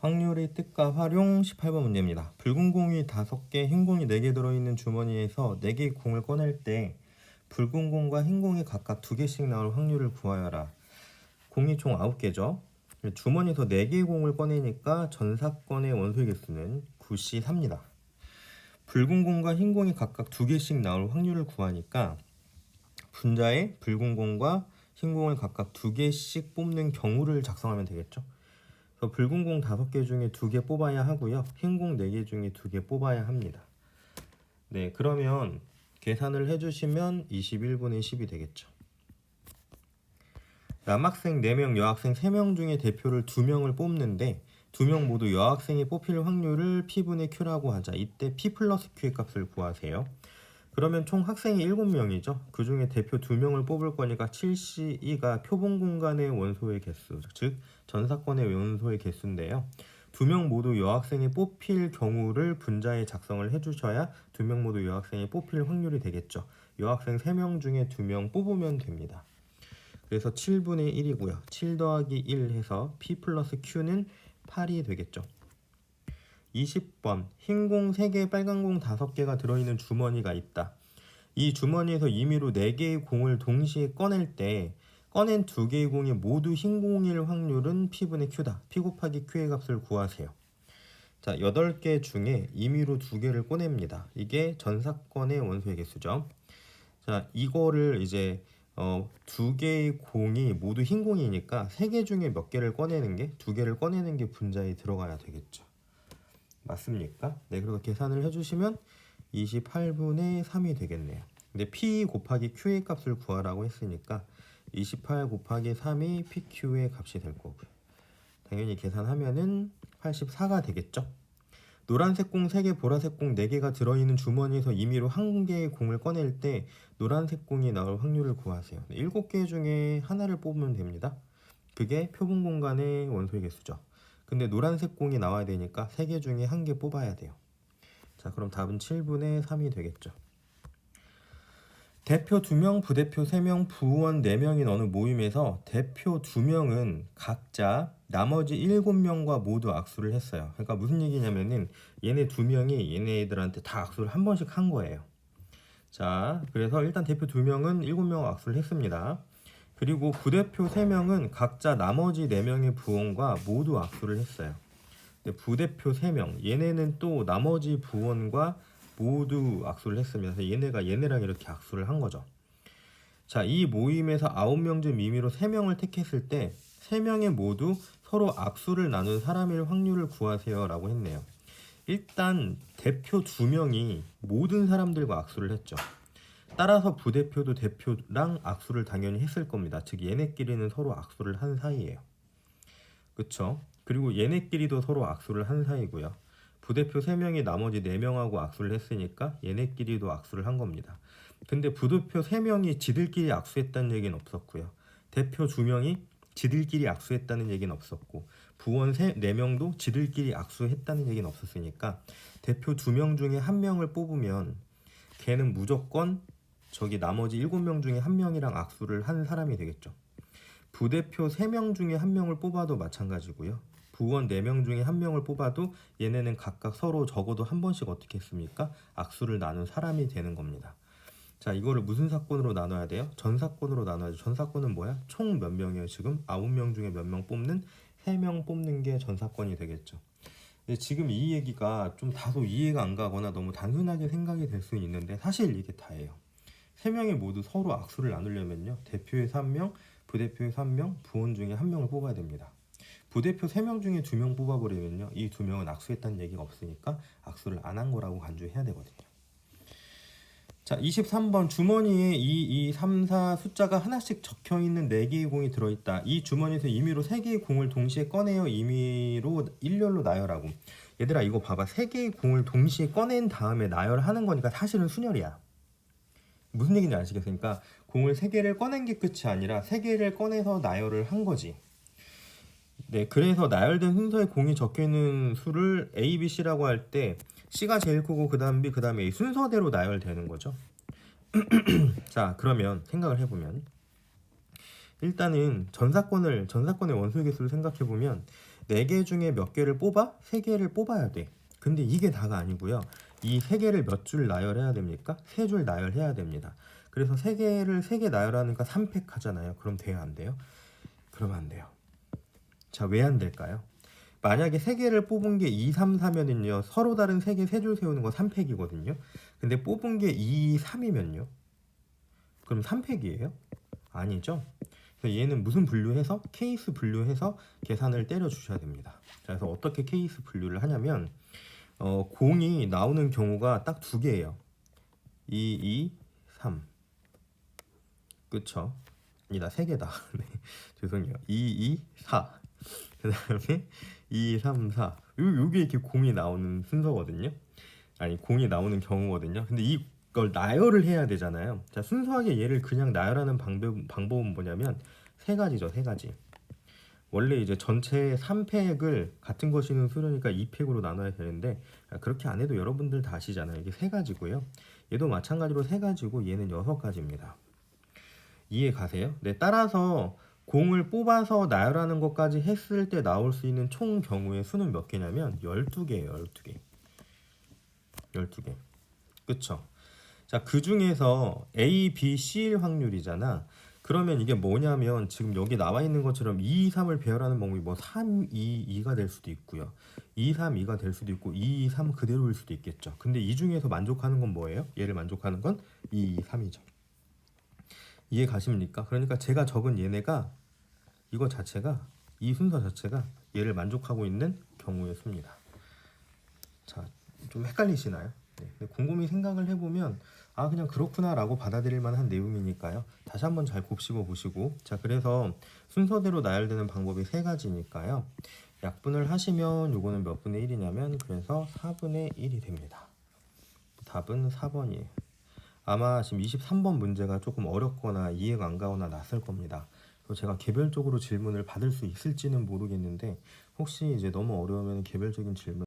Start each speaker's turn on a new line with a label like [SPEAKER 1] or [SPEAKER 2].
[SPEAKER 1] 확률의 뜻과 활용 18번 문제입니다. 붉은 공이 5개, 흰 공이 4개 들어있는 주머니에서 4개의 공을 꺼낼 때 붉은 공과 흰 공이 각각 2개씩 나올 확률을 구하여라. 공이 총 9개죠. 주머니에서 4개의 공을 꺼내니까 전 사건의 원소의 개수는 9C4입니다. 붉은 공과 흰 공이 각각 2개씩 나올 확률을 구하니까 분자에 붉은 공과 흰 공을 각각 2개씩 뽑는 경우를 작성하면 되겠죠. 붉은 공 5개 중에 2개 뽑아야 하고요. 흰 공 4개 중에 2개 뽑아야 합니다. 네, 그러면 계산을 해주시면 21분의 10이 되겠죠. 남학생 4명, 여학생 3명 중에 대표를 2명을 뽑는데 2명 모두 여학생이 뽑힐 확률을 P분의 Q라고 하자. 이때 P 플러스 Q의 값을 구하세요. 그러면 총 학생이 7명이죠. 그 중에 대표 2명을 뽑을 거니까 7C2가 표본 공간의 원소의 개수, 즉 전사건의 원소의 개수인데요. 2명 모두 여학생이 뽑힐 경우를 분자에 작성을 해주셔야 2명 모두 여학생이 뽑힐 확률이 되겠죠. 여학생 3명 중에 2명 뽑으면 됩니다. 그래서 7분의 1이고요. 7 더하기 1 해서 P 플러스 Q는 8이 되겠죠. 20번 흰 공 3개, 빨간 공 5개가 들어있는 주머니가 있다. 이 주머니에서 임의로 4개의 공을 동시에 꺼낼 때 꺼낸 2개의 공이 모두 흰 공일 확률은 P분의 Q다. P 곱하기 Q의 값을 구하세요. 자, 8개 중에 임의로 2개를 꺼냅니다. 이게 전 사건의 원소의 개수죠. 자, 이거를 이제 2개의 공이 모두 흰 공이니까 3개 중에 몇 개를 꺼내는 게 2개를 꺼내는 게 분자에 들어가야 되겠죠. 맞습니까? 네, 그리고 계산을 해주시면 28분의 3이 되겠네요. 근데 P 곱하기 Q의 값을 구하라고 했으니까 28 곱하기 3이 PQ의 값이 될 거고요. 당연히 계산하면은 84가 되겠죠. 노란색 공 3개, 보라색 공 4개가 들어있는 주머니에서 임의로 1개의 공을 꺼낼 때 노란색 공이 나올 확률을 구하세요. 7개 중에 하나를 뽑으면 됩니다. 그게 표본 공간의 원소의 개수죠. 근데 노란색 공이 나와야 되니까 3개 중에 1개 뽑아야 돼요. 자, 그럼 답은 7분의 3이 되겠죠. 대표 2명, 부대표 3명, 부원 4명인 어느 모임에서 대표 2명은 각자 나머지 7명과 모두 악수를 했어요. 그러니까 무슨 얘기냐면은 얘네 2명이 얘네들한테 다 악수를 한 번씩 한 거예요. 자, 그래서 일단 대표 2명은 7명과 악수를 했습니다. 그리고 부대표 3명은 각자 나머지 4명의 부원과 모두 악수를 했어요. 근데 부대표 3명, 얘네는 또 나머지 부원과 모두 악수를 했습니다. 그래서 얘네가 얘네랑 이렇게 악수를 한 거죠. 자, 이 모임에서 9명 중 임의로 3명을 택했을 때 3명이 모두 서로 악수를 나눈 사람일 확률을 구하세요 라고 했네요. 일단 대표 2명이 모든 사람들과 악수를 했죠. 따라서 부대표도 대표랑 악수를 당연히 했을 겁니다. 즉 얘네끼리는 서로 악수를 한 사이예요. 그쵸? 그리고 얘네끼리도 서로 악수를 한 사이고요. 부대표 3명이 나머지 4명하고 악수를 했으니까 얘네끼리도 악수를 한 겁니다. 근데 부대표 3명이 지들끼리 악수했다는 얘기는 없었고요. 대표 2명이 지들끼리 악수했다는 얘기는 없었고 부원 4명도 지들끼리 악수했다는 얘기는 없었으니까 대표 2명 중에 1명을 뽑으면 걔는 무조건 저기 나머지 7명 중에 1명이랑 악수를 한 사람이 되겠죠. 부대표 3명 중에 1명을 뽑아도 마찬가지고요. 부원 4명 중에 1명을 뽑아도 얘네는 각각 서로 적어도 한 번씩 어떻게 했습니까? 악수를 나눈 사람이 되는 겁니다. 자, 이거를 무슨 사건으로 나눠야 돼요? 전 사건으로 나눠야죠. 전 사건은 뭐야? 총 몇 명이에요? 지금 9명 중에 몇 명 뽑는? 3명 뽑는 게 전 사건이 되겠죠. 근데 지금 이 얘기가 좀 다소 이해가 안 가거나 너무 단순하게 생각이 될 수는 있는데 사실 이게 다예요. 3명이 모두 서로 악수를 나누려면요. 대표에서 1명, 부대표에서 1명, 부원 중에 1명을 뽑아야 됩니다. 부대표 3명 중에 2명 뽑아버리면요. 이 2명은 악수했다는 얘기가 없으니까 악수를 안 한 거라고 간주해야 되거든요. 자, 23번 주머니에 2, 2, 3, 4 숫자가 하나씩 적혀있는 4개의 공이 들어있다. 이 주머니에서 임의로 3개의 공을 동시에 꺼내어 임의로 일렬로 나열하고. 얘들아 이거 봐봐. 3개의 공을 동시에 꺼낸 다음에 나열하는 거니까 사실은 순열이야. 무슨 얘기인지 아시겠습니까? 공을 3개를 꺼낸 게 끝이 아니라 3개를 꺼내서 나열을 한 거지. 네, 그래서 나열된 순서에 공이 적혀있는 수를 A, B, C라고 할 때 C가 제일 크고 그 다음 B, 그 다음에 A 순서대로 나열되는 거죠. 자, 그러면 생각을 해보면 일단은 전사건의 원소의 개수를 생각해보면 4개 중에 몇 개를 뽑아? 3개를 뽑아야 돼. 근데 이게 다가 아니고요. 이 3개를 몇 줄 나열해야 됩니까? 3줄 나열해야 됩니다. 그래서 3개를 3개 나열하니까 3팩 하잖아요. 그럼 돼요, 안 돼요? 그러면 안 돼요. 자, 왜 안 될까요? 만약에 3개를 뽑은 게 2, 3, 4면은요. 서로 다른 3개 3줄 세우는 거 3팩이거든요. 근데 뽑은 게 2, 3이면요. 그럼 3팩이에요? 아니죠. 그래서 얘는 무슨 분류해서? 케이스 분류해서 계산을 때려 주셔야 됩니다. 그래서 어떻게 케이스 분류를 하냐면 공이 나오는 경우가 딱 2개예요. 2, 3. 그쵸? 아니다, 3개다. 네, 죄송해요. 2, 4. 그 다음에 2, 3, 4. 요게 이렇게 공이 나오는 순서거든요. 아니, 공이 나오는 경우거든요. 근데 이걸 나열을 해야 되잖아요. 자, 순수하게 얘를 그냥 나열하는 방법은 뭐냐면 3가지죠, 3가지. 원래 이제 전체 3팩을 같은 거 씌는 수료니까 2팩으로 나눠야 되는데 그렇게 안 해도 여러분들 다 아시잖아요. 이게 3가지고요. 얘도 마찬가지로 3가지고 얘는 6가지입니다. 이해 가세요? 네, 따라서 공을 뽑아서 나열하는 것까지 했을 때 나올 수 있는 총 경우의 수는 몇 개냐면 12개예요. 12개. 12개. 그쵸? 자, 그 중에서 A, B, C일 확률이잖아. 그러면 이게 뭐냐면 지금 여기 나와 있는 것처럼 2, 3을 배열하는 방법이 뭐 3, 2, 2가 될 수도 있고요. 2, 3, 2가 될 수도 있고 2, 3 그대로일 수도 있겠죠. 근데 이 중에서 만족하는 건 뭐예요? 얘를 만족하는 건 2, 3이죠. 이해 가십니까? 그러니까 제가 적은 얘네가 이거 자체가 이 순서 자체가 얘를 만족하고 있는 경우의 수입니다. 자, 좀 헷갈리시나요? 네, 근데 곰곰이 생각을 해보면 아 그냥 그렇구나라고 받아들일 만한 내용이니까요. 다시 한번 잘 곱씹어 보시고 자 그래서 순서대로 나열되는 방법이 3가지니까요. 약분을 하시면 요거는 몇 분의 1이냐면 그래서 4분의 1이 됩니다. 답은 4번이에요. 아마 지금 23번 문제가 조금 어렵거나 이해가 안 가거나 낯설 겁니다. 그리고 제가 개별적으로 질문을 받을 수 있을지는 모르겠는데 혹시 이제 너무 어려우면 개별적인 질문